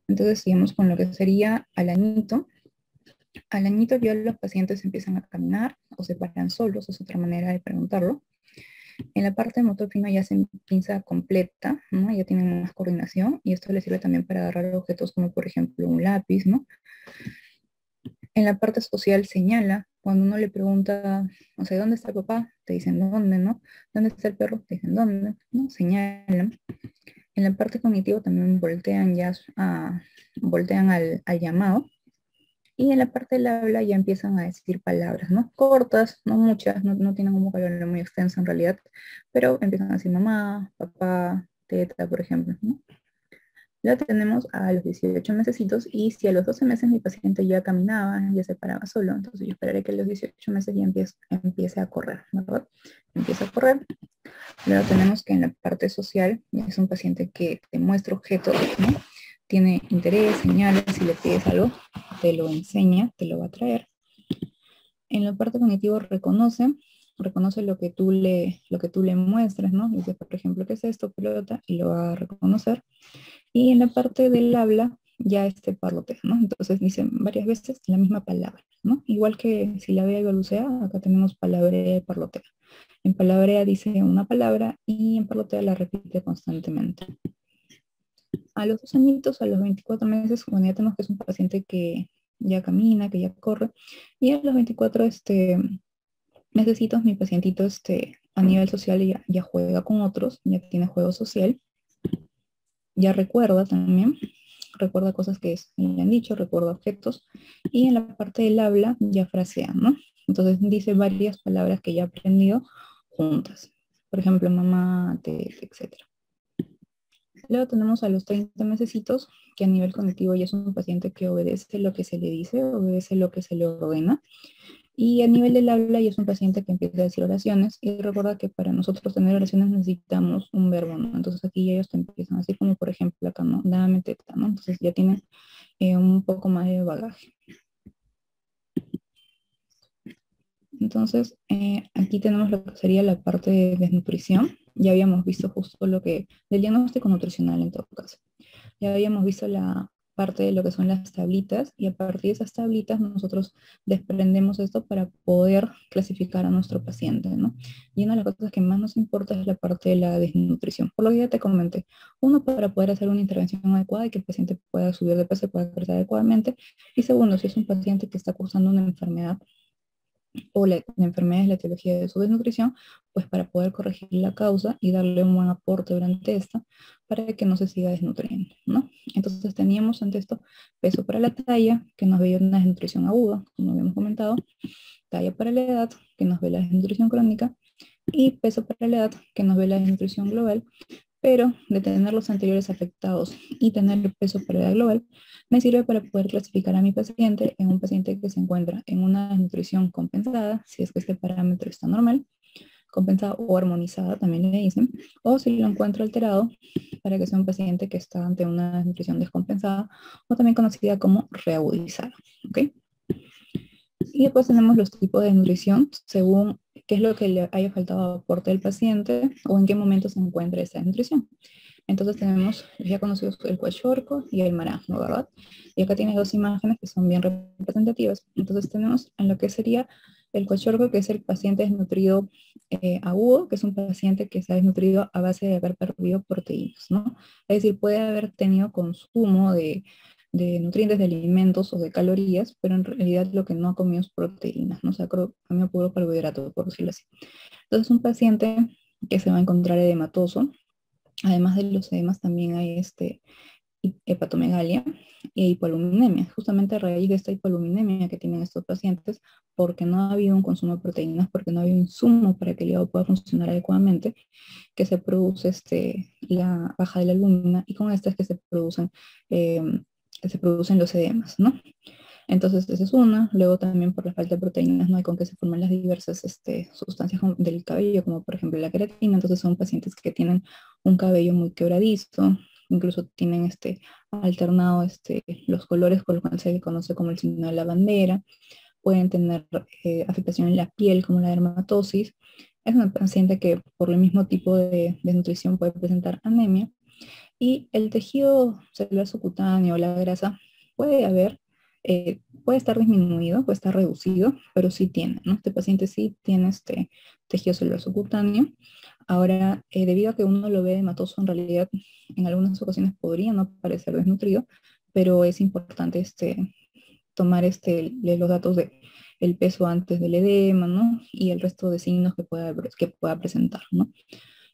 Entonces seguimos con lo que sería al añito. Al añito ya los pacientes empiezan a caminar o se paran solos, es otra manera de preguntarlo. En la parte de motor fino ya se pinza completa, ¿no? Ya tienen más coordinación y esto les sirve también para agarrar objetos como por ejemplo un lápiz, ¿no? En la parte social señala, cuando uno le pregunta, o sea, ¿dónde está el papá? Te dicen dónde, ¿no? ¿Dónde está el perro? Te dicen dónde, ¿no? Señalan. En la parte cognitiva también voltean ya voltean al llamado. Y en la parte del habla ya empiezan a decir palabras, ¿no? Cortas, no muchas, no tienen un vocabulario muy extenso en realidad, pero empiezan a decir mamá, papá, teta, por ejemplo, ¿no? La tenemos a los 18 mesecitos y si a los 12 meses mi paciente ya caminaba, ya se paraba solo, entonces yo esperaré que a los 18 meses ya empiece a correr, ¿verdad? Empieza a correr. Luego tenemos que en la parte social es un paciente que te muestra objetos, ¿no? Tiene interés, señales, si le pides algo, te lo enseña, te lo va a traer. En la parte cognitiva reconoce lo que tú le muestras, ¿no? Dice, por ejemplo, ¿qué es esto? Pelota, y lo va a reconocer. Y en la parte del habla ya parlotea, ¿no? Entonces dicen varias veces la misma palabra, ¿no? Igual que si la vea y balbucea, acá tenemos palabrea y parlotea. En palabrea dice una palabra y en parlotea la repite constantemente. A los 2 añitos, a los 24 meses, bueno, ya tenemos que es un paciente que ya camina, que ya corre, y a los 24 necesitos mi pacientito a nivel social ya juega con otros, ya tiene juego social, ya recuerda también, recuerda cosas que le han dicho, recuerda objetos, y en la parte del habla ya frasea, ¿no? Entonces dice varias palabras que ya ha aprendido juntas. Por ejemplo, mamá, te, etcétera. Luego tenemos a los 30 mesecitos, que a nivel cognitivo ya es un paciente que obedece lo que se le dice, obedece lo que se le ordena. Y a nivel del habla ya es un paciente que empieza a decir oraciones. Y recuerda que para nosotros tener oraciones necesitamos un verbo, ¿no? Entonces aquí ellos te empiezan así como por ejemplo acá, ¿no? Dame teta, ¿no? Entonces ya tienen un poco más de bagaje. Entonces, aquí tenemos lo que sería la parte de desnutrición. Ya habíamos visto justo lo que, del diagnóstico nutricional en todo caso. Ya habíamos visto la parte de lo que son las tablitas y a partir de esas tablitas nosotros desprendemos esto para poder clasificar a nuestro paciente, ¿no? Y una de las cosas que más nos importa es la parte de la desnutrición. Por lo que ya te comenté, uno, para poder hacer una intervención adecuada y que el paciente pueda subir de peso, pueda crecer adecuadamente. Y segundo, si es un paciente que está cursando una enfermedad o la enfermedad es la etiología de su desnutrición, pues para poder corregir la causa y darle un buen aporte durante esta, para que no se siga desnutriendo, ¿no? Entonces teníamos ante esto peso para la talla, que nos veía una desnutrición aguda, como habíamos comentado, talla para la edad, que nos ve la desnutrición crónica, y peso para la edad, que nos ve la desnutrición global, pero de tener los anteriores afectados y tener el peso para la edad global, me sirve para poder clasificar a mi paciente en un paciente que se encuentra en una nutrición compensada, si es que este parámetro está normal, compensada o armonizada, también le dicen, o si lo encuentro alterado, para que sea un paciente que está ante una nutrición descompensada, o también conocida como reagudizada, ¿ok? Y después tenemos los tipos de nutrición según qué es lo que le haya faltado aporte del paciente o en qué momento se encuentra esa nutrición. Entonces tenemos ya conocidos el cuachorco y el maranjo, ¿verdad? Y acá tienes dos imágenes que son bien representativas. Entonces tenemos en lo que sería el cuachorco, que es el paciente desnutrido agudo, que es un paciente que se ha desnutrido a base de haber perdido proteínas, ¿no? Es decir, puede haber tenido consumo de nutrientes, de alimentos o de calorías, pero en realidad lo que no ha comido es proteínas, ¿no? O sea, comido puro carbohidrato, por decirlo así. Entonces un paciente que se va a encontrar edematoso, además de los edemas también hay hepatomegalia e hipoaluminemia, justamente a raíz de esta hipoaluminemia que tienen estos pacientes, porque no ha habido un consumo de proteínas, porque no ha habido insumo para que el hígado pueda funcionar adecuadamente, que se produce la baja de la albúmina y con esta es eh, que se producen los edemas, ¿no? Entonces, esa es una. Luego también por la falta de proteínas no hay con que se forman las diversas sustancias del cabello, como por ejemplo la queratina. Entonces son pacientes que tienen un cabello muy quebradizo, incluso tienen alternado los colores, con lo cual se conoce como el signo de la bandera. Pueden tener afectación en la piel, como la dermatosis. Es una paciente que por el mismo tipo de nutrición puede presentar anemia. Y el tejido celular subcutáneo, la grasa, puede haber, puede estar disminuido, puede estar reducido, pero sí tiene, ¿no? Este paciente sí tiene este tejido celular subcutáneo. Ahora, debido a que uno lo ve hematoso, en realidad en algunas ocasiones podría no parecer desnutrido, pero es importante tomar los datos de el peso antes del edema, ¿no? Y el resto de signos que pueda presentar, ¿no?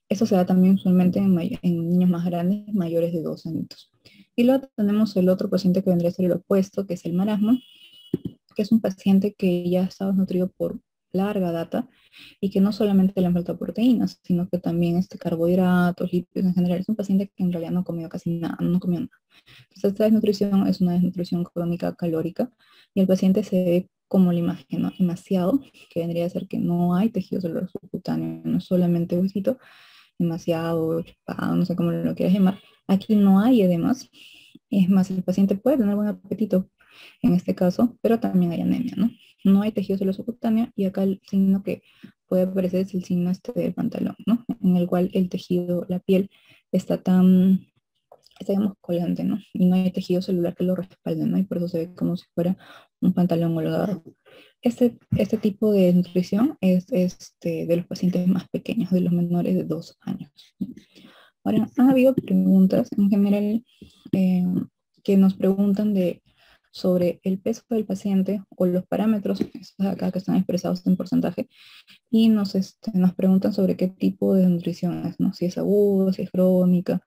Eso se da también usualmente en niños más grandes, mayores de 2 años. Y luego tenemos el otro paciente que vendría a ser el opuesto, que es el marasmo, que es un paciente que ya ha estado nutrido por larga data y que no solamente le falta proteínas, sino que también carbohidratos, lípidos en general. Es un paciente que en realidad no comió casi nada, no comió nada. Entonces, esta desnutrición es una desnutrición crónica calórica y el paciente se ve como la imagen, ¿no? Demasiado, que vendría a ser que no hay tejido celular subcutáneo, no solamente huesito, demasiado chupado, no sé cómo lo quieras llamar. Aquí no hay edemas. Es más, el paciente puede tener buen apetito en este caso, pero también hay anemia, ¿no? No hay tejido celular subcutáneo y acá el signo que puede aparecer es el signo del pantalón, ¿no? En el cual el tejido, la piel, está digamos, colgante, ¿no? Y no hay tejido celular que lo respalde, ¿no? Y por eso se ve como si fuera un pantalón holgado. Este tipo de nutrición es de los pacientes más pequeños, de los menores de 2 años. Ahora, han habido preguntas en general eh, que nos preguntan sobre el peso del paciente o los parámetros, estos acá que están expresados en porcentaje, y nos preguntan sobre qué tipo de nutrición es, ¿no? Si es agudo, si es crónica,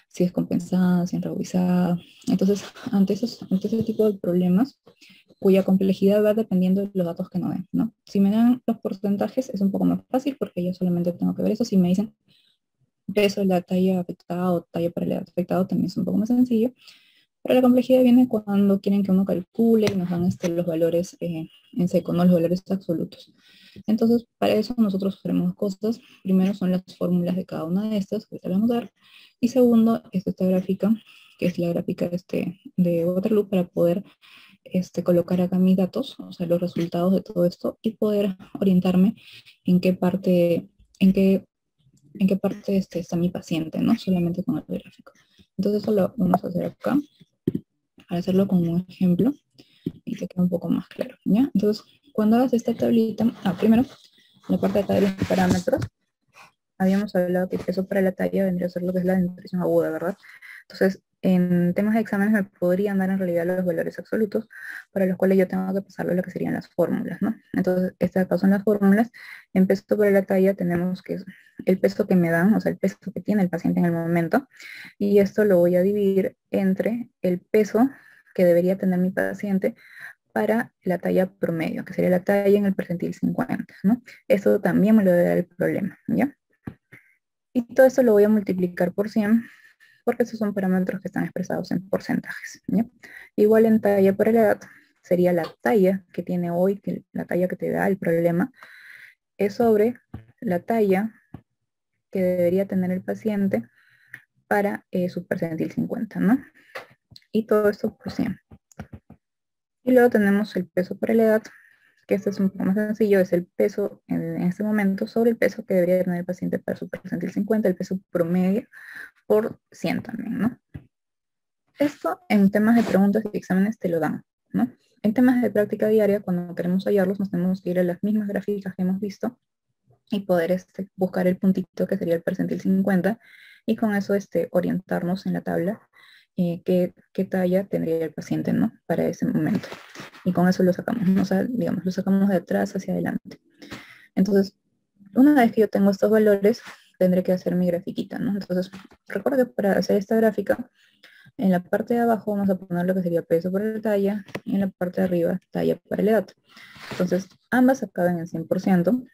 si es compensada, si es reboizada. Entonces, ante ese tipo de problemas, cuya complejidad va dependiendo de los datos que nos den, ¿no? Si me dan los porcentajes es un poco más fácil porque yo solamente tengo que ver eso. Si me dicen peso de la talla afectada o talla para el afectado también es un poco más sencillo. Pero la complejidad viene cuando quieren que uno calcule y nos dan los valores en seco, ¿no? Los valores absolutos. Entonces, para eso nosotros haremos dos cosas. Primero son las fórmulas de cada una de estas, que te las vamos a dar. Y segundo, es esta gráfica, que es la gráfica de Waterloo, para poder colocar acá mis datos, o sea, los resultados de todo esto, y poder orientarme en qué parte, en qué, en qué parte está mi paciente, ¿no? Solamente con el gráfico. Entonces, eso lo vamos a hacer acá, para hacerlo con un ejemplo, y que quede un poco más claro, ¿ya? Entonces, cuando hagas esta tablita, primero, la parte de acá de los parámetros, habíamos hablado que el peso para la talla vendría a ser lo que es la nutrición aguda, ¿verdad? Entonces, en temas de exámenes me podrían dar en realidad los valores absolutos, para los cuales yo tengo que pasarlo a lo que serían las fórmulas, ¿no? Entonces, estas acá son las fórmulas. En peso para la talla tenemos que es el peso que me dan, o sea, el peso que tiene el paciente en el momento, y esto lo voy a dividir entre el peso que debería tener mi paciente para la talla promedio, que sería la talla en el percentil 50, ¿no? Esto también me lo debe dar el problema, ¿ya? Y todo esto lo voy a multiplicar por 100, porque esos son parámetros que están expresados en porcentajes, ¿ya? Igual en talla por la edad, sería la talla que tiene hoy, que la talla que te da el problema, es sobre la talla que debería tener el paciente para su percentil 50, ¿no? Y todo esto por 100. Y luego tenemos el peso por la edad, que este es un poco más sencillo, es el peso en este momento sobre el peso que debería tener el paciente para su percentil 50, el peso promedio por 100 también, ¿no? Esto en temas de preguntas y exámenes te lo dan, ¿no? En temas de práctica diaria, cuando queremos hallarlos, nos tenemos que ir a las mismas gráficas que hemos visto y poder buscar el puntito que sería el percentil 50 y con eso orientarnos en la tabla qué talla tendría el paciente, ¿no? Para ese momento. Y con eso lo sacamos, ¿no? O sea, digamos, lo sacamos de atrás hacia adelante. Entonces, una vez que yo tengo estos valores, tendré que hacer mi grafiquita, ¿no? Entonces, recuerda que para hacer esta gráfica, en la parte de abajo vamos a poner lo que sería peso por la talla y en la parte de arriba talla para la edad. Entonces, ambas acaban en 100%,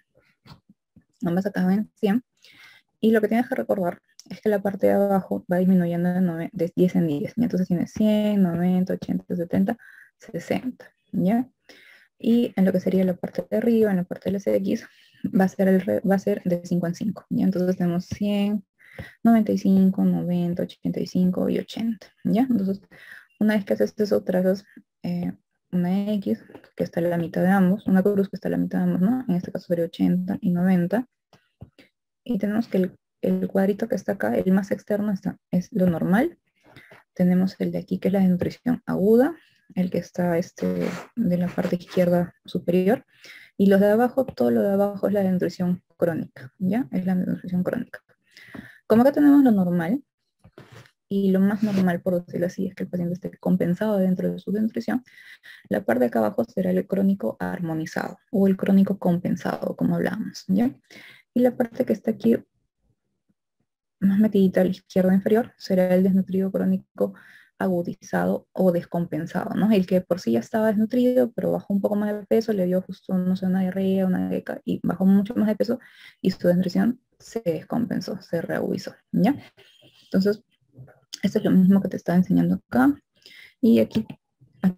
ambas acaban en 100, y lo que tienes que recordar es que la parte de abajo va disminuyendo de 10 en 10. ¿Ya? Entonces tienes 100, 90, 80, 70, 60, ¿ya? Y en lo que sería la parte de arriba, en la parte de las X, va a ser de 5 en 5, ¿ya? Entonces tenemos 100, 95, 90, 85 y 80, ¿ya? Entonces, una vez que haces eso, trazas una X que está en la mitad de ambos, una cruz que está en la mitad de ambos, ¿no? En este caso sería 80 y 90. Y tenemos que el cuadrito que está acá, el más externo es lo normal. Tenemos el de aquí, que es la desnutrición aguda, el que está de la parte izquierda superior. Y los de abajo, todo lo de abajo es la desnutrición crónica, ¿ya? Es la desnutrición crónica. Como acá tenemos lo normal, y lo más normal, por decirlo así, es que el paciente esté compensado dentro de su desnutrición, la parte de acá abajo será el crónico armonizado, o el crónico compensado, como hablábamos, ¿ya? Y la parte que está aquí, más metidita a la izquierda inferior, será el desnutrido crónico agudizado o descompensado, ¿no? El que por sí ya estaba desnutrido, pero bajó un poco más de peso, le dio justo, no sé, una diarrea, una beca, y bajó mucho más de peso, y su desnutrición se descompensó, se reagudizó, ¿ya? Entonces, esto es lo mismo que te estaba enseñando acá, y aquí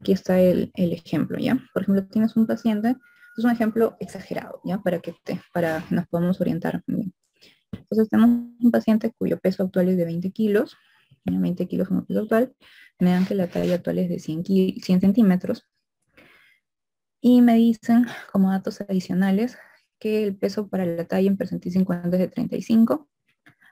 está el ejemplo, ¿ya? Por ejemplo, tienes un paciente, es un ejemplo exagerado, ¿ya? Para que nos podamos orientar bien. Entonces tenemos un paciente cuyo peso actual es de 20 kilos, 20 kilos como peso actual, me dan que la talla actual es de 100 centímetros, y me dicen como datos adicionales que el peso para la talla en percentil 50 es de 35,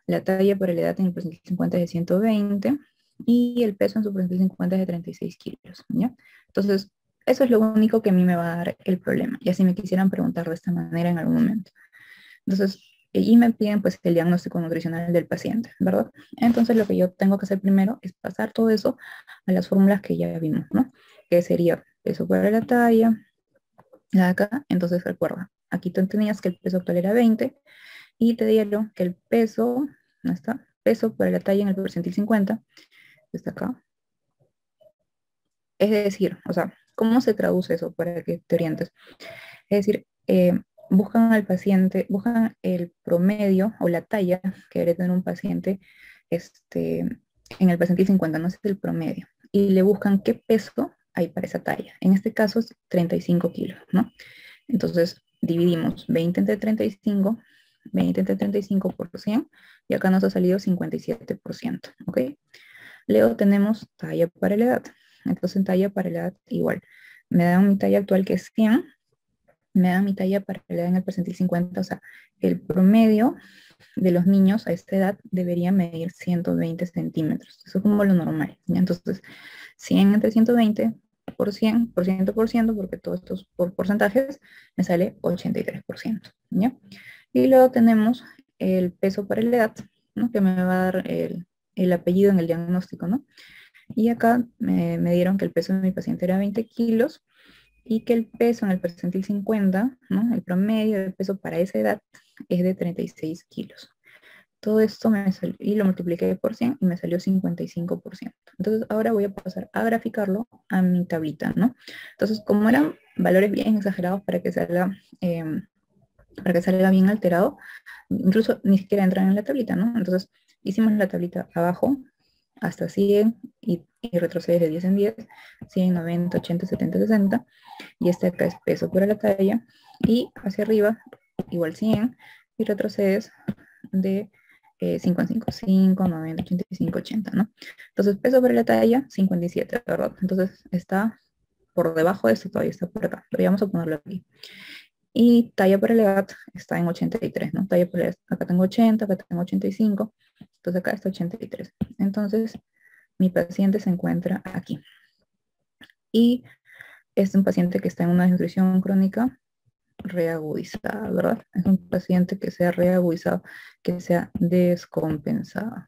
la talla para la edad en el percentil 50 es de 120, y el peso en su percentil 50 es de 36 kilos, ¿ya? Entonces, eso es lo único que a mí me va a dar el problema, ya si me quisieran preguntar de esta manera en algún momento. Entonces, y me piden pues el diagnóstico nutricional del paciente, ¿verdad? Entonces lo que yo tengo que hacer primero es pasar todo eso a las fórmulas que ya vimos, ¿no? Que sería peso por la talla, la de acá. Entonces recuerda, aquí tú tenías que el peso actual era 20 y te dieron que el peso, ¿no está? Peso por la talla en el percentil 50, está acá. Es decir, o sea, ¿cómo se traduce eso para que te orientes? Es decir, buscan al paciente, buscan el promedio o la talla que debe tener un paciente en el percentil 50, no es el promedio, y le buscan qué peso hay para esa talla. En este caso es 35 kilos, ¿no? Entonces dividimos 20 entre 35, 20 entre 35 por 100, y acá nos ha salido 57%, ¿ok? Luego tenemos talla para la edad. Entonces en talla para la edad igual. Me dan mi talla actual que es 100, me dan mi talla para la edad en el percentil 50, o sea, el promedio de los niños a esta edad debería medir 120 centímetros. Eso es como lo normal, ¿ya? Entonces, 100 entre 120 por 100, por ciento, porque todos estos por porcentajes, me sale 83%, ¿ya? Y luego tenemos el peso para la edad, ¿no? Que me va a dar el apellido en el diagnóstico, ¿no? Y acá me dieron que el peso de mi paciente era 20 kilos, y que el peso en el percentil 50, ¿no? El promedio de peso para esa edad es de 36 kilos. Todo esto me salió, y lo multipliqué por 100 y me salió 55%. Entonces ahora voy a pasar a graficarlo a mi tablita, ¿no? Entonces, como eran valores bien exagerados para que salga bien alterado, incluso ni siquiera entran en la tablita, ¿no? Entonces hicimos la tablita abajo hasta 100 y retrocedes de 10 en 10, 100, 90, 80, 70, 60, y este acá es peso por la talla, y hacia arriba igual 100, y retrocedes de 5 en 5, 5, 90, 85, 80, ¿no? Entonces peso por la talla, 57, ¿verdad? Entonces está por debajo de esto, todavía está por acá, pero ya vamos a ponerlo aquí. Y talla por la edad está en 83, ¿no? Talla por la edad, acá tengo 80, acá tengo 85, entonces acá está 83. Entonces, mi paciente se encuentra aquí. Y es un paciente que está en una desnutrición crónica reagudizada, ¿verdad? Es un paciente que sea reagudizado, que sea descompensado.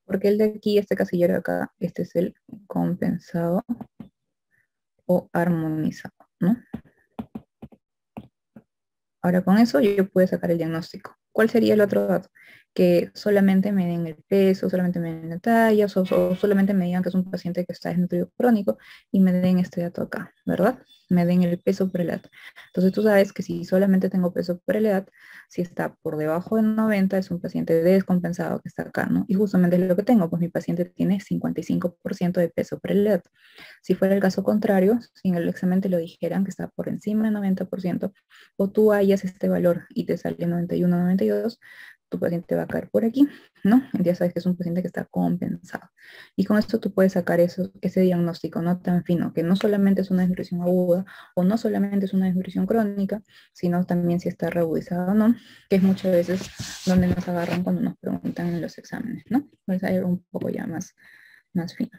Porque el de aquí, este casillero de acá, este es el compensado o armonizado, ¿no? Ahora con eso yo puedo sacar el diagnóstico. ¿Cuál sería el otro dato? Que solamente me den el peso, solamente me den la talla, o solamente me digan que es un paciente que está desnutrido crónico y me den este dato acá, ¿verdad? Me den el peso por edad. Entonces tú sabes que si solamente tengo peso por edad, si está por debajo de 90 es un paciente descompensado que está acá, ¿no? Y justamente es lo que tengo, pues mi paciente tiene 55% de peso por edad. Si fuera el caso contrario, si en el examen te lo dijeran que está por encima del 90%, o tú hallas este valor y te sale 91, 92, tu paciente va a caer por aquí, ¿no? Ya sabes que es un paciente que está compensado. Y con esto tú puedes sacar ese diagnóstico no tan fino, que no solamente es una desnutrición aguda o no solamente es una desnutrición crónica, sino también si está reagudizada o no, que es muchas veces donde nos agarran cuando nos preguntan en los exámenes, ¿no? Pues hay algo un poco ya más fino.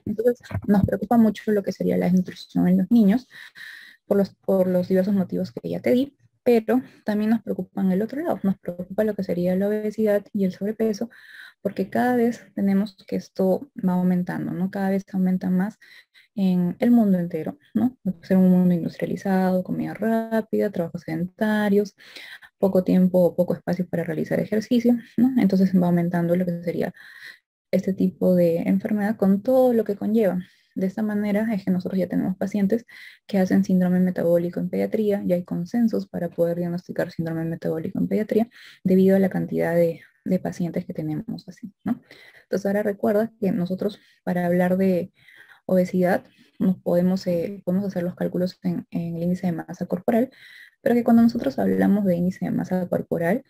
Entonces, nos preocupa mucho lo que sería la desnutrición en los niños, por los diversos motivos que ya te di, pero también nos preocupan el otro lado, nos preocupa lo que sería la obesidad y el sobrepeso, porque cada vez tenemos que esto va aumentando, ¿no? Cada vez aumenta más en el mundo entero, ¿no? Ser un mundo industrializado, comida rápida, trabajos sedentarios, poco tiempo o poco espacio para realizar ejercicio, ¿no? Entonces va aumentando lo que sería este tipo de enfermedad con todo lo que conlleva. De esta manera es que nosotros ya tenemos pacientes que hacen síndrome metabólico en pediatría, ya hay consensos para poder diagnosticar síndrome metabólico en pediatría debido a la cantidad de pacientes que tenemos así, ¿no? Entonces ahora recuerda que nosotros para hablar de obesidad nos podemos hacer los cálculos en el índice de masa corporal, pero que cuando nosotros hablamos de índice de masa corporal,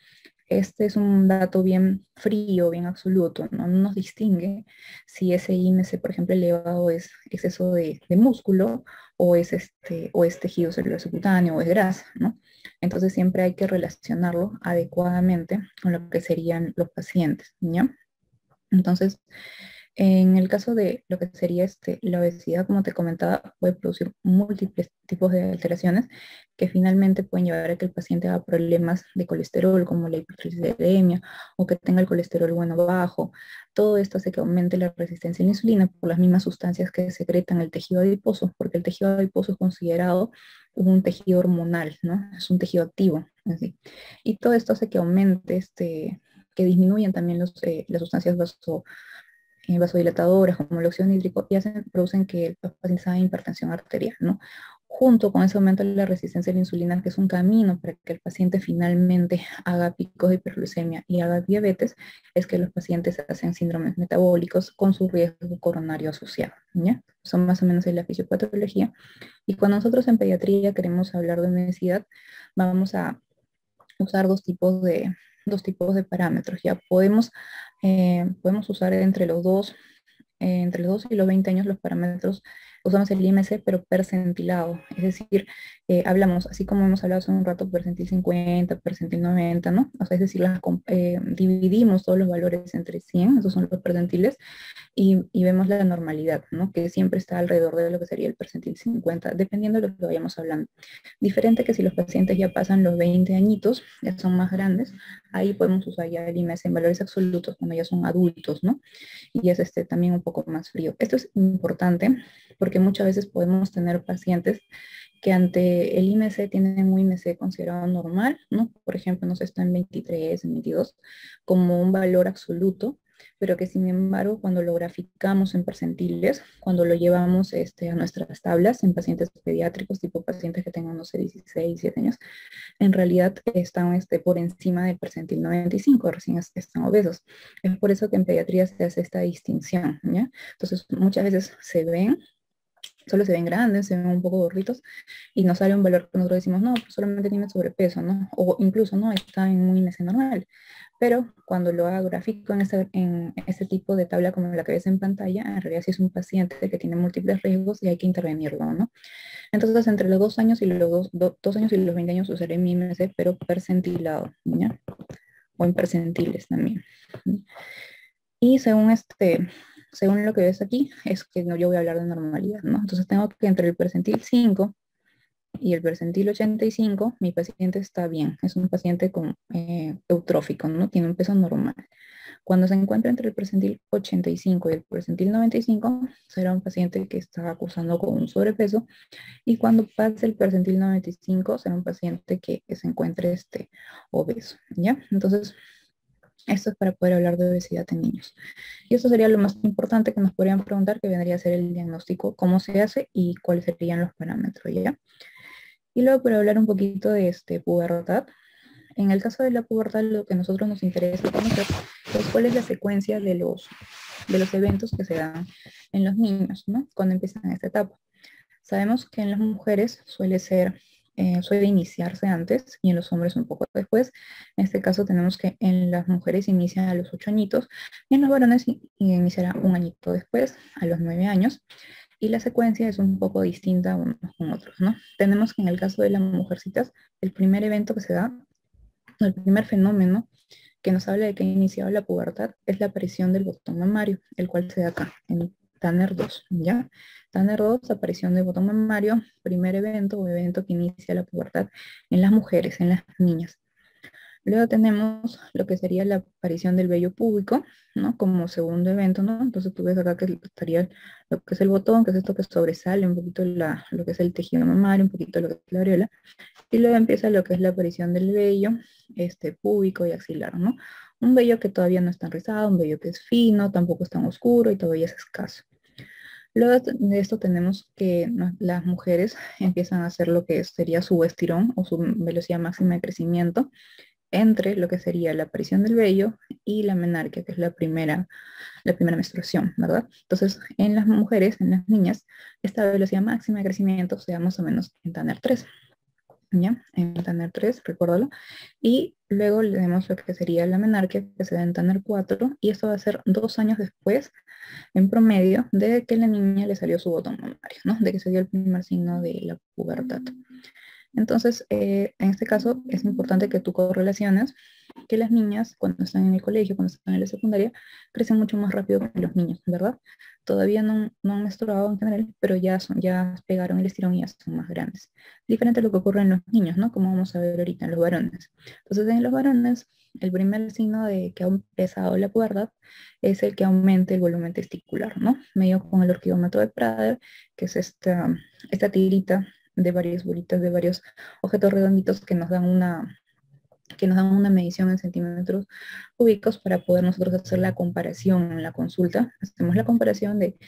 este es un dato bien frío, bien absoluto, ¿no? No nos distingue si ese índice, por ejemplo, elevado es exceso de músculo o es tejido celular subcutáneo o es grasa, ¿no? Entonces siempre hay que relacionarlo adecuadamente con lo que serían los pacientes, ¿ya? Entonces, en el caso de lo que sería la obesidad, como te comentaba, puede producir múltiples tipos de alteraciones que finalmente pueden llevar a que el paciente haga problemas de colesterol, como la hipertriglicemia, o que tenga el colesterol bueno bajo. Todo esto hace que aumente la resistencia a la insulina por las mismas sustancias que secretan el tejido adiposo, porque el tejido adiposo es considerado un tejido hormonal, ¿no? Es un tejido activo, así. Y todo esto hace que aumente que disminuyan también las sustancias vasodilatadoras como el óxido nítrico y producen que los pacientes hagan hipertensión arterial, ¿no? Junto con ese aumento de la resistencia a la insulina, que es un camino para que el paciente finalmente haga picos de hiperglucemia y haga diabetes, es que los pacientes hacen síndromes metabólicos con su riesgo coronario asociado, ¿ya? Son más o menos la fisiopatología. Y cuando nosotros en pediatría queremos hablar de obesidad, vamos a usar dos tipos de parámetros. Ya podemos usar entre los 2 y los 20 años los parámetros, usamos el IMC, pero percentilado. Es decir, hablamos, así como hemos hablado hace un rato, percentil 50, percentil 90, ¿no? O sea, es decir, dividimos todos los valores entre 100, esos son los percentiles, y vemos la normalidad, ¿no? Que siempre está alrededor de lo que sería el percentil 50, dependiendo de lo que vayamos hablando. Diferente que si los pacientes ya pasan los 20 añitos, ya son más grandes, ahí podemos usar ya el IMS en valores absolutos cuando ya son adultos, ¿no? Y es también un poco más frío. Esto es importante porque muchas veces podemos tener pacientes que ante el IMC tienen un IMC considerado normal, ¿no? Por ejemplo, no sé, está en 23, en 22, como un valor absoluto, pero que sin embargo cuando lo graficamos en percentiles, cuando lo llevamos a nuestras tablas en pacientes pediátricos, tipo pacientes que tengan, no sé, 16, 17 años, en realidad están por encima del percentil 95, recién están obesos. Es por eso que en pediatría se hace esta distinción, ¿ya? Entonces muchas veces solo se ven grandes, se ven un poco gorritos y nos sale un valor que nosotros decimos, no, pues solamente tiene sobrepeso, ¿no? O incluso, no, está en un IMC normal. Pero cuando lo hago gráfico en este tipo de tabla como la que ves en pantalla, en realidad sí es un paciente que tiene múltiples riesgos y hay que intervenirlo, ¿no? Entonces, entre los 2 años y los 2 años y los 20 años usaré mi IMC, pero percentilado, ¿ya? O en percentiles también. Y según lo que ves aquí, es que no, yo voy a hablar de normalidad, ¿no? Entonces tengo que entre el percentil 5 y el percentil 85, mi paciente está bien, es un paciente eutrófico, ¿no? Tiene un peso normal. Cuando se encuentra entre el percentil 85 y el percentil 95, será un paciente que está acusando con un sobrepeso, y cuando pase el percentil 95, será un paciente que se encuentre obeso, ¿ya? Entonces, esto es para poder hablar de obesidad en niños. Y eso sería lo más importante que nos podrían preguntar, que vendría a ser el diagnóstico, cómo se hace y cuáles serían los parámetros, ¿ya? Y luego para hablar un poquito de pubertad. En el caso de la pubertad, lo que a nosotros nos interesa conocer es cuál es la secuencia de los eventos que se dan en los niños, ¿no? Cuando empiezan esta etapa. Sabemos que en las mujeres suele ser suele iniciarse antes y en los hombres un poco después. En este caso tenemos que en las mujeres inicia a los 8 añitos y en los varones iniciará un añito después, a los 9 años. Y la secuencia es un poco distinta unos con otros, ¿no? Tenemos que en el caso de las mujercitas, el primer evento que se da, el primer fenómeno que nos habla de que ha iniciado la pubertad es la aparición del botón mamario, el cual se da acá, en Tanner 2, ¿ya? Tanner 2, aparición del botón mamario, primer evento o evento que inicia la pubertad en las mujeres, en las niñas. Luego tenemos lo que sería la aparición del vello púbico, ¿no? Como segundo evento, ¿no? Entonces tú ves acá que estaría lo que es el botón, que es esto que sobresale un poquito lo que es el tejido mamario, un poquito lo que es la areola, y luego empieza lo que es la aparición del vello, púbico y axilar, ¿no? Un vello que todavía no está rizado, un vello que es fino, tampoco es tan oscuro y todavía es escaso. Luego de esto tenemos que, ¿no?, las mujeres empiezan a hacer lo que sería su estirón o su velocidad máxima de crecimiento entre lo que sería la aparición del vello y la menarquia, que es la primera menstruación, ¿verdad? Entonces, en las mujeres, en las niñas, esta velocidad máxima de crecimiento se da más o menos en Tanner 3. ¿Ya? En Tanner 3, recuérdalo. Y luego le damos lo que sería la menarquia, que se da en Tanner 4, y esto va a ser 2 años después, en promedio, de que la niña le salió su botón mamario, ¿no? De que se dio el primer signo de la pubertad. Entonces, en este caso, es importante que tú correlaciones que las niñas, cuando están en el colegio, cuando están en la secundaria, crecen mucho más rápido que los niños, ¿verdad? Todavía no han menstruado en general, pero ya pegaron el estirón y ya son más grandes. Diferente a lo que ocurre en los niños, ¿no? Como vamos a ver ahorita en los varones. Entonces, en los varones, el primer signo de que ha empezado la pubertad es el que aumente el volumen testicular, ¿no? Medio con el orquidómetro de Prader, que es esta tirita de varias bolitas, de varios objetos redonditos que nos dan una medición en centímetros cúbicos para poder nosotros hacer la comparación en la consulta. Hacemos la comparación de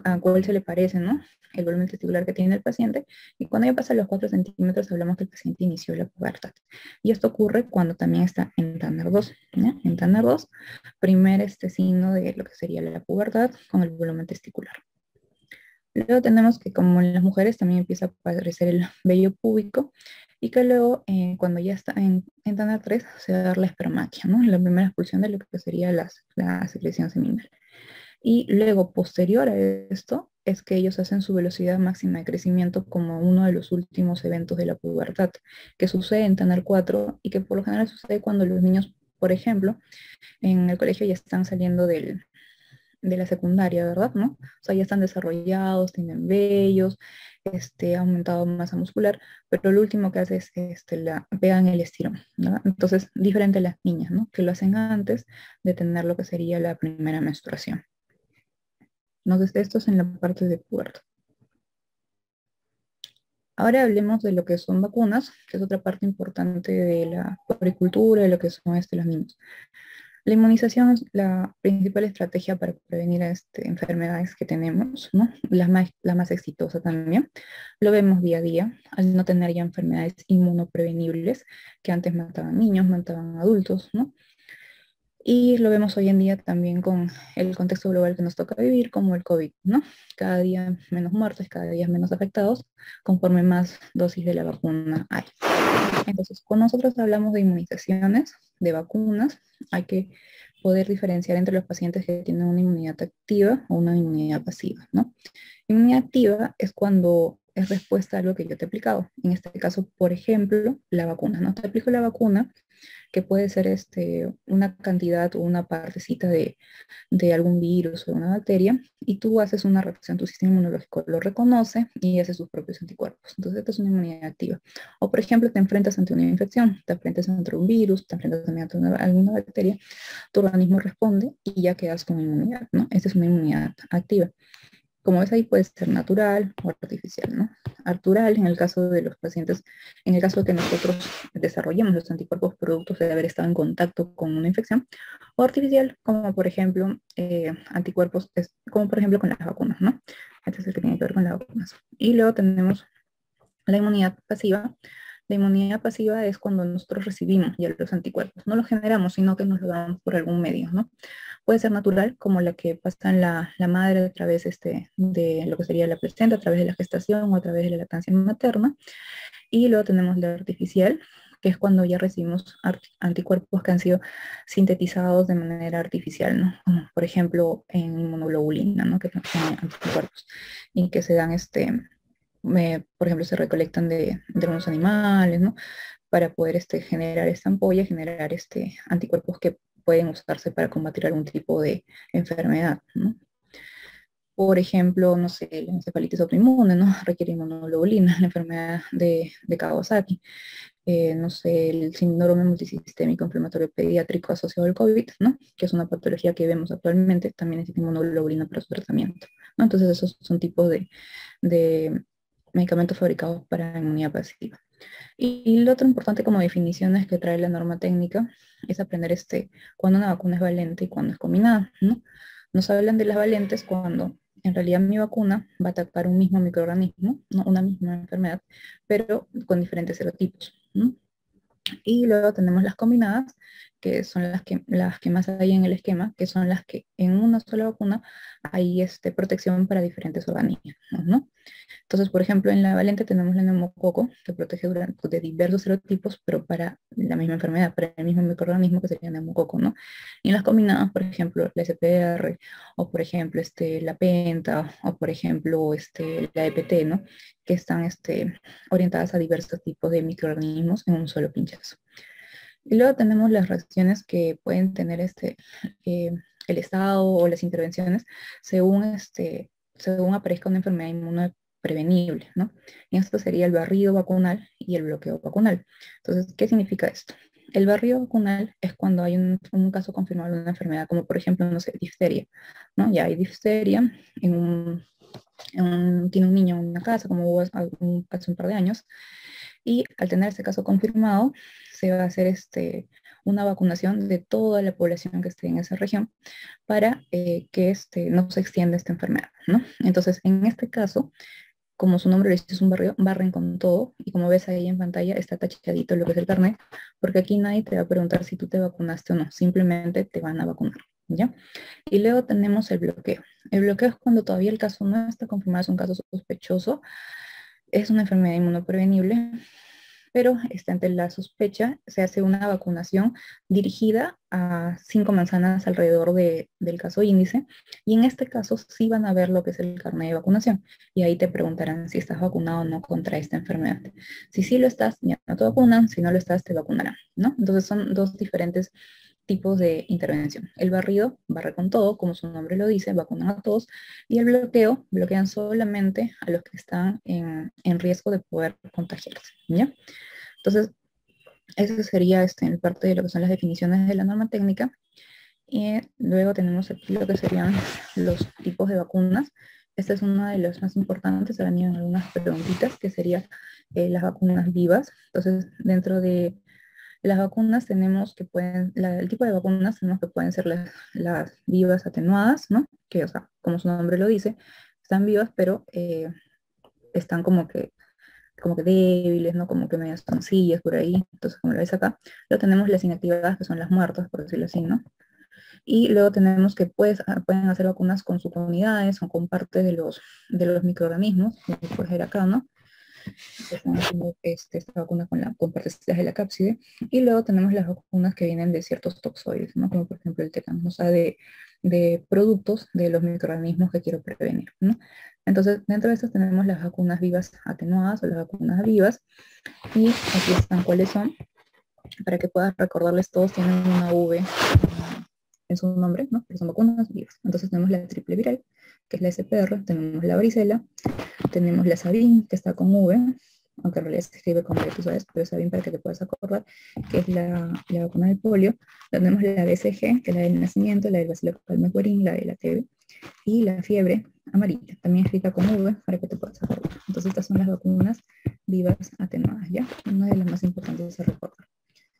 a cuál se le parece, ¿no? El volumen testicular que tiene el paciente, y cuando ya pasa los 4 centímetros hablamos que el paciente inició la pubertad. Y esto ocurre cuando también está en Tanner 2. ¿Ya? En Tanner 2, primer signo de lo que sería la pubertad con el volumen testicular. Luego tenemos que, como en las mujeres, también empieza a aparecer el vello púbico y que luego, cuando ya está en Tanner 3, se va a dar la espermaquia, ¿no? La primera expulsión de lo que sería la secreción seminal. Y luego, posterior a esto, es que ellos hacen su velocidad máxima de crecimiento como uno de los últimos eventos de la pubertad, que sucede en Tanner 4 y que por lo general sucede cuando los niños, por ejemplo, en el colegio ya están saliendo de la secundaria, ¿verdad? ¿No? O sea, ya están desarrollados, tienen vellos, ha aumentado masa muscular, pero lo último que hace es pegan el estirón, ¿verdad? Entonces, diferente a las niñas, ¿no? Que lo hacen antes de tener lo que sería la primera menstruación. Entonces, esto es en la parte de puerto. Ahora hablemos de lo que son vacunas, que es otra parte importante de la poricultura, de lo que son los niños. La inmunización es la principal estrategia para prevenir enfermedades que tenemos, ¿no? La más exitosa también. Lo vemos día a día, al no tener ya enfermedades inmunoprevenibles que antes mataban niños, mataban adultos, ¿no? Y lo vemos hoy en día también con el contexto global que nos toca vivir, como el COVID, ¿no? Cada día menos muertes, cada día menos afectados, conforme más dosis de la vacuna hay. Entonces, cuando nosotros hablamos de inmunizaciones, de vacunas, hay que poder diferenciar entre los pacientes que tienen una inmunidad activa o una inmunidad pasiva, ¿no? Inmunidad activa es cuando es respuesta a algo que yo te he aplicado. En este caso, por ejemplo, la vacuna, ¿no? Te aplico la vacuna, que puede ser una cantidad o una partecita de algún virus o una bacteria, y tú haces una reacción, tu sistema inmunológico lo reconoce y hace sus propios anticuerpos. Entonces, esta es una inmunidad activa. O, por ejemplo, te enfrentas ante una infección, te enfrentas ante un virus, te enfrentas también ante alguna bacteria, tu organismo responde y ya quedas con inmunidad, ¿no? Esta es una inmunidad activa. Como ves ahí, puede ser natural o artificial, ¿no? Natural en el caso de los pacientes, en el caso de que nosotros desarrollemos los anticuerpos productos de haber estado en contacto con una infección, o artificial, como por ejemplo anticuerpos, como por ejemplo con las vacunas, ¿no? Este es el que tiene que ver con las vacunas. Y luego tenemos la inmunidad pasiva, La inmunidad pasiva es cuando nosotros recibimos ya los anticuerpos. No los generamos, sino que nos lo damos por algún medio, ¿no? Puede ser natural, como la que pasa en la madre a través de lo que sería la placenta, a través de la gestación o a través de la lactancia materna. Y luego tenemos la artificial, que es cuando ya recibimos anticuerpos que han sido sintetizados de manera artificial, ¿no? Como por ejemplo en inmunoglobulina, ¿no? Que son anticuerpos y que se dan, por ejemplo, se recolectan de unos animales, ¿no? Para poder generar esta ampolla, generar anticuerpos que pueden usarse para combatir algún tipo de enfermedad, ¿no? Por ejemplo, no sé, la encefalitis autoinmune, ¿no? Requiere inmunoglobulina, la enfermedad de Kawasaki, no sé, el síndrome multisistémico inflamatorio pediátrico asociado al COVID, ¿no? Que es una patología que vemos actualmente, también necesita inmunoglobulina para su tratamiento, ¿no? Entonces esos son tipos de medicamentos fabricados para inmunidad pasiva. Y lo otro importante como definiciones que trae la norma técnica es aprender cuando una vacuna es valente y cuando es combinada, ¿no? Nos hablan de las valentes cuando en realidad mi vacuna va a atacar un mismo microorganismo, ¿no? Una misma enfermedad, pero con diferentes serotipos, ¿no? Y luego tenemos las combinadas, que son las que más hay en el esquema, que son las que en una sola vacuna hay protección para diferentes organismos, ¿no? Entonces, por ejemplo, en la valente tenemos la neumococo, que protege de diversos serotipos, pero para la misma enfermedad, para el mismo microorganismo que sería el neumococo, ¿no? Y en las combinadas, por ejemplo, la SPR, o por ejemplo, la penta, o por ejemplo, la EPT, ¿no? Que están orientadas a diversos tipos de microorganismos en un solo pinchazo. Y luego tenemos las reacciones que pueden tener eh, el estado o las intervenciones según aparezca una enfermedad inmunoprevenible, ¿no? Y esto sería el barrido vacunal y el bloqueo vacunal. Entonces, ¿qué significa esto? El barrido vacunal es cuando hay un caso confirmado de una enfermedad, como por ejemplo, no sé, difteria, ¿no? Ya hay difteria tiene un niño en una casa, como hubo hace un par de años, y al tener este caso confirmado, se va a hacer una vacunación de toda la población que esté en esa región para que no se extienda esta enfermedad, ¿no? Entonces, en este caso, como su nombre lo dice, es un barrio, barren con todo, y como ves ahí en pantalla está tachadito lo que es el carnet, porque aquí nadie te va a preguntar si tú te vacunaste o no, simplemente te van a vacunar, ¿ya? Y luego tenemos el bloqueo. El bloqueo es cuando todavía el caso no está confirmado, es un caso sospechoso, es una enfermedad inmunoprevenible, pero ante la sospecha se hace una vacunación dirigida a 5 manzanas alrededor del caso índice, y en este caso sí van a ver lo que es el carnet de vacunación, y ahí te preguntarán si estás vacunado o no contra esta enfermedad. Si sí lo estás, ya no te vacunan; si no lo estás, te vacunarán, ¿no? Entonces son dos diferentes tipos de intervención. El barrido barre con todo, como su nombre lo dice, vacunan a todos, y el bloqueo bloquean solamente a los que están en riesgo de poder contagiarse, ¿ya? Entonces, eso sería en parte de lo que son las definiciones de la norma técnica. Y luego tenemos aquí lo que serían los tipos de vacunas. Esta es una de las más importantes, ahora vienen algunas preguntitas, que sería las vacunas vivas. Entonces, dentro de las vacunas tenemos que el tipo de vacunas tenemos que pueden ser las vivas atenuadas, ¿no? Que, o sea, como su nombre lo dice, están vivas, pero están como que débiles, ¿no? Como que medias sencillas por ahí. Entonces, como lo ves acá, luego tenemos las inactivadas, que son las muertas, por decirlo así, ¿no? Y luego tenemos que pueden hacer vacunas con subunidades o con parte de los microorganismos, como puedes ver acá, ¿no? Están haciendo esta vacuna con partecitas de la cápside. Y luego tenemos las vacunas que vienen de ciertos toxoides, ¿no? Como por ejemplo el tétano, o sea, de productos de los microorganismos que quiero prevenir, ¿no? Entonces, dentro de estas tenemos las vacunas vivas atenuadas o las vacunas vivas, y aquí están cuáles son, para que puedas recordarles. Todos tienen una V en su nombre, ¿no? Pero son vacunas vivas. Entonces tenemos la triple viral, que es la SPR, tenemos la varicela, tenemos la Sabin, que está con V, aunque en realidad se escribe con V, tú sabes, pero Sabin para que te puedas acordar, que es la vacuna del polio. Tenemos la BCG, que es la del nacimiento, la del bacilo calmette-guerin, la de la TB, y la fiebre amarilla, también escrita con V, para que te puedas acordar. Entonces estas son las vacunas vivas atenuadas, ¿ya? Una de las más importantes a recordar.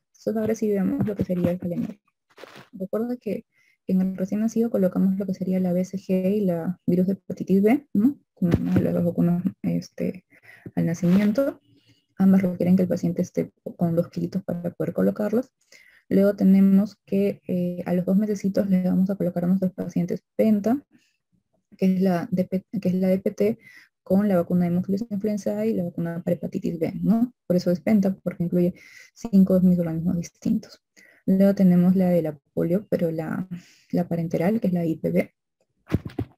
Entonces ahora sí veamos lo que sería el calendario. Recuerda que en el recién nacido colocamos lo que sería la BCG y la virus de hepatitis B, ¿no? Como una de las vacunas al nacimiento. Ambas requieren que el paciente esté con 2 kilitos para poder colocarlas. Luego tenemos que a los 2 mesecitos le vamos a colocar a nuestros pacientes penta, que es la DPT, con la vacuna de hemófilos influenza y la vacuna para hepatitis B, ¿no? Por eso es penta, porque incluye 5 microorganismos distintos. Luego tenemos la de la polio, pero la parenteral, que es la IPV.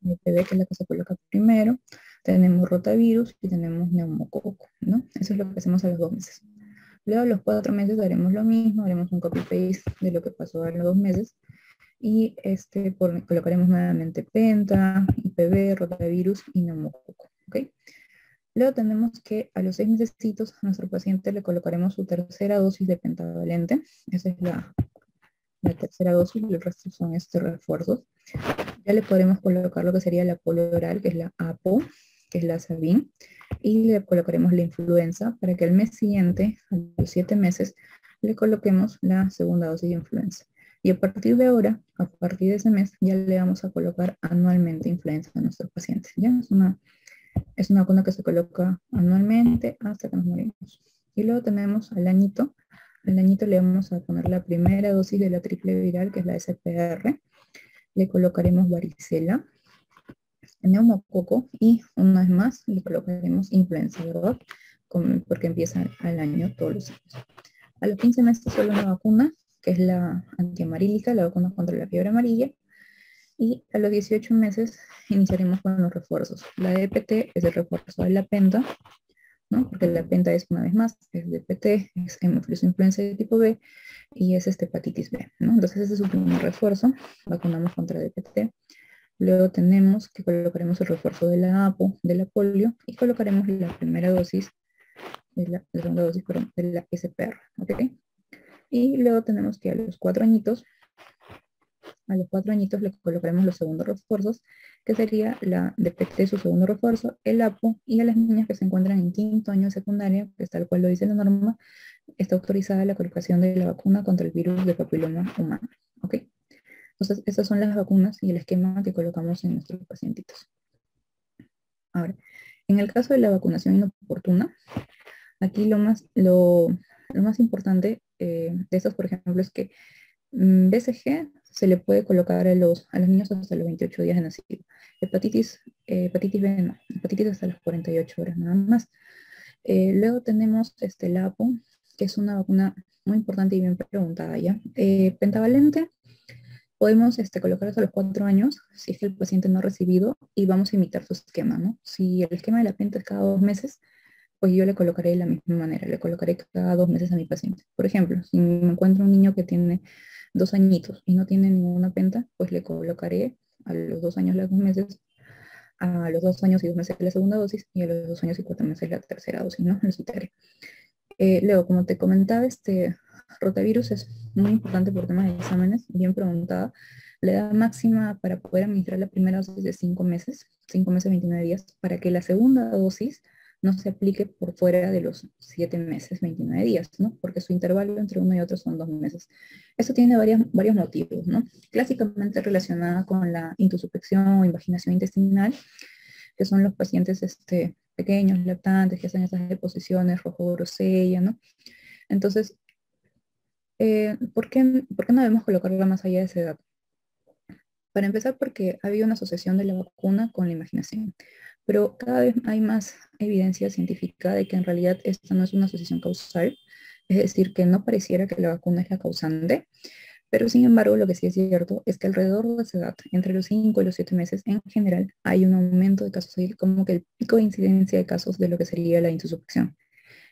La IPV, que es la que se coloca primero. Tenemos rotavirus y tenemos neumococo, ¿no? Eso es lo que hacemos a los 2 meses. Luego a los 4 meses haremos lo mismo, haremos un copy-paste de lo que pasó a los 2 meses y colocaremos nuevamente penta, IPV, rotavirus y neumococo, ¿ok? Luego tenemos que a los 6 mesecitos a nuestro paciente le colocaremos su tercera dosis de pentavalente. Esa es la tercera dosis y el resto son refuerzos. Ya le podremos colocar lo que sería la polio oral, que es la APO, que es la Sabin, y le colocaremos la influenza para que al mes siguiente, a los 7 meses, le coloquemos la segunda dosis de influenza. Y a partir de ahora, a partir de ese mes, ya le vamos a colocar anualmente influenza a nuestros pacientes. Ya es una vacuna que se coloca anualmente hasta que nos morimos. Y luego tenemos al añito. Al añito le vamos a poner la primera dosis de la triple viral, que es la SPR. Le colocaremos varicela, neumococo y una vez más le colocaremos influenza, ¿verdad? Porque empieza al año todos los años. A los 15 meses solo una vacuna, que es la antiamarílica, la vacuna contra la fiebre amarilla. Y a los 18 meses iniciaremos con los refuerzos. La DPT es el refuerzo de la penta, ¿no? Porque la penta es, una vez más, es DPT, es hemófilos influenza de tipo B y es hepatitis B, ¿no? Entonces ese es su primer refuerzo, vacunamos contra DPT. Luego tenemos que colocaremos el refuerzo de la APO, de la polio, y colocaremos la primera dosis, la segunda dosis, perdón, de la SPR, ¿ok? Y luego tenemos que a los 4 añitos le colocaremos los segundos refuerzos, que sería la DPT, su segundo refuerzo, el APO, y a las niñas que se encuentran en quinto año de secundaria, que es tal cual lo dice la norma, está autorizada la colocación de la vacuna contra el virus de papiloma humano, ¿ok? Entonces, esas son las vacunas y el esquema que colocamos en nuestros pacientitos. Ahora, en el caso de la vacunación inoportuna, aquí lo más importante de estos, por ejemplo, es que BCG se le puede colocar a los niños hasta los 28 días de nacido. Hepatitis B no, hepatitis hasta las 48 horas nada más. Luego tenemos la APO, que es una vacuna muy importante y bien preguntada ya. Pentavalente, podemos colocar hasta los 4 años si es que el paciente no ha recibido y vamos a imitar su esquema, ¿no? Si el esquema de la penta es cada 2 meses, pues yo le colocaré de la misma manera, le colocaré cada 2 meses a mi paciente. Por ejemplo, si me encuentro un niño que tiene 2 añitos y no tiene ninguna penta, pues le colocaré a los 2 años las 2 meses, a los 2 años y 2 meses la segunda dosis y a los 2 años y 4 meses la tercera dosis, ¿no? Lo citaré. Luego, como te comentaba, rotavirus es muy importante por temas de exámenes, bien preguntada. La edad máxima para poder administrar la primera dosis de 5 meses 29 días, para que la segunda dosis no se aplique por fuera de los 7 meses 29 días, ¿no? Porque su intervalo entre uno y otro son 2 meses. Esto tiene varios motivos, ¿no? Clásicamente relacionada con la intusupección o invaginación intestinal, que son los pacientes pequeños, lactantes, que hacen estas deposiciones rojo-grosella, ¿no? Entonces, ¿por qué no debemos colocarla más allá de esa edad? Para empezar, porque ha habido una asociación de la vacuna con la imaginación, pero cada vez hay más evidencia científica de que en realidad esta no es una asociación causal, es decir, que no pareciera que la vacuna es la causante, pero sin embargo lo que sí es cierto es que alrededor de esa edad, entre los 5 y los 7 meses en general, hay un aumento de casos, como que el pico de incidencia de casos de lo que sería la intusupección.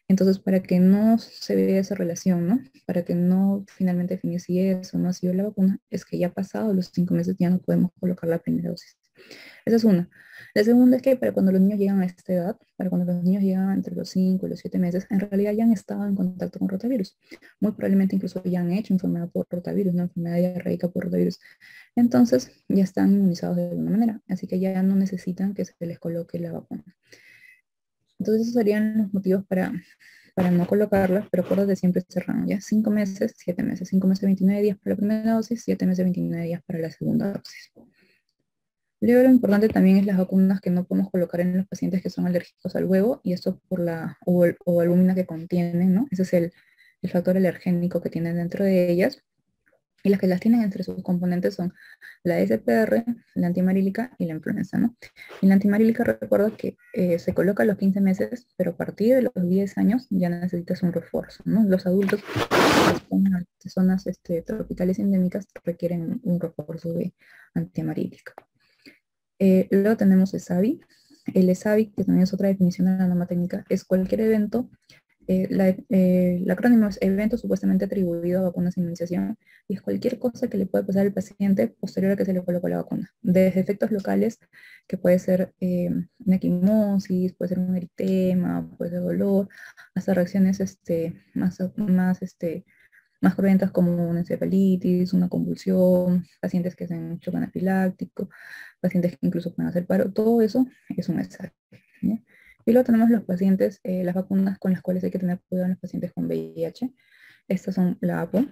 Entonces, para que no se vea esa relación, ¿no? Para que no finalmente definir si es o no ha sido la vacuna, es que ya pasado los 5 meses ya no podemos colocar la primera dosis. Esa es una. La segunda es que para cuando los niños llegan a esta edad, para cuando los niños llegan entre los 5 y los 7 meses, en realidad ya han estado en contacto con rotavirus. Muy probablemente incluso ya han hecho enfermedad por rotavirus, una enfermedad diarreica por rotavirus. Entonces ya están inmunizados de alguna manera, así que ya no necesitan que se les coloque la vacuna. Entonces esos serían los motivos para no colocarlas, pero acuérdate siempre este rango, ¿ya? 5 meses, 7 meses, 5 meses, 29 días para la primera dosis, 7 meses, 29 días para la segunda dosis. Luego lo importante también es las vacunas que no podemos colocar en los pacientes que son alérgicos al huevo, y esto por o albúmina que contienen, ¿no? Ese es el factor alergénico que tienen dentro de ellas. Y las que las tienen entre sus componentes son la SPR, la antimarílica y la influenza, ¿no? Y la antimarílica, recuerda que se coloca a los 15 meses, pero a partir de los 10 años ya necesitas un refuerzo, ¿no? Los adultos de zonas tropicales endémicas requieren un refuerzo de antimarílica. Luego tenemos ESAVI. El ESAVI, que también es otra definición de la norma técnica, es cualquier evento. El acrónimo es evento supuestamente atribuido a vacunas de inmunización, y es cualquier cosa que le pueda pasar al paciente posterior a que se le colocó la vacuna. Desde efectos locales, que puede ser una equimosis, puede ser un eritema, puede ser dolor, hasta reacciones más cruentas como una encefalitis, una convulsión, pacientes que hacen choque anafiláctico, pacientes que incluso pueden hacer paro. Todo eso es un ESAVI, ¿ya? Y luego tenemos los pacientes, las vacunas con las cuales hay que tener cuidado en los pacientes con VIH. Estas son la APO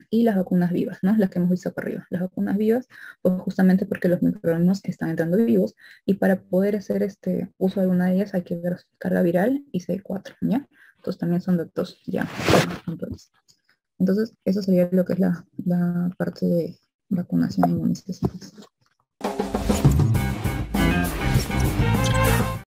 y las vacunas vivas, ¿no? Las que hemos visto acá arriba. Las vacunas vivas, pues justamente porque los microorganismos están entrando vivos, y para poder hacer uso de alguna de ellas hay que ver carga viral y CD4, ¿ya? Entonces también son datos ya puntuales. Entonces, eso sería lo que es la parte de vacunación e inmunización.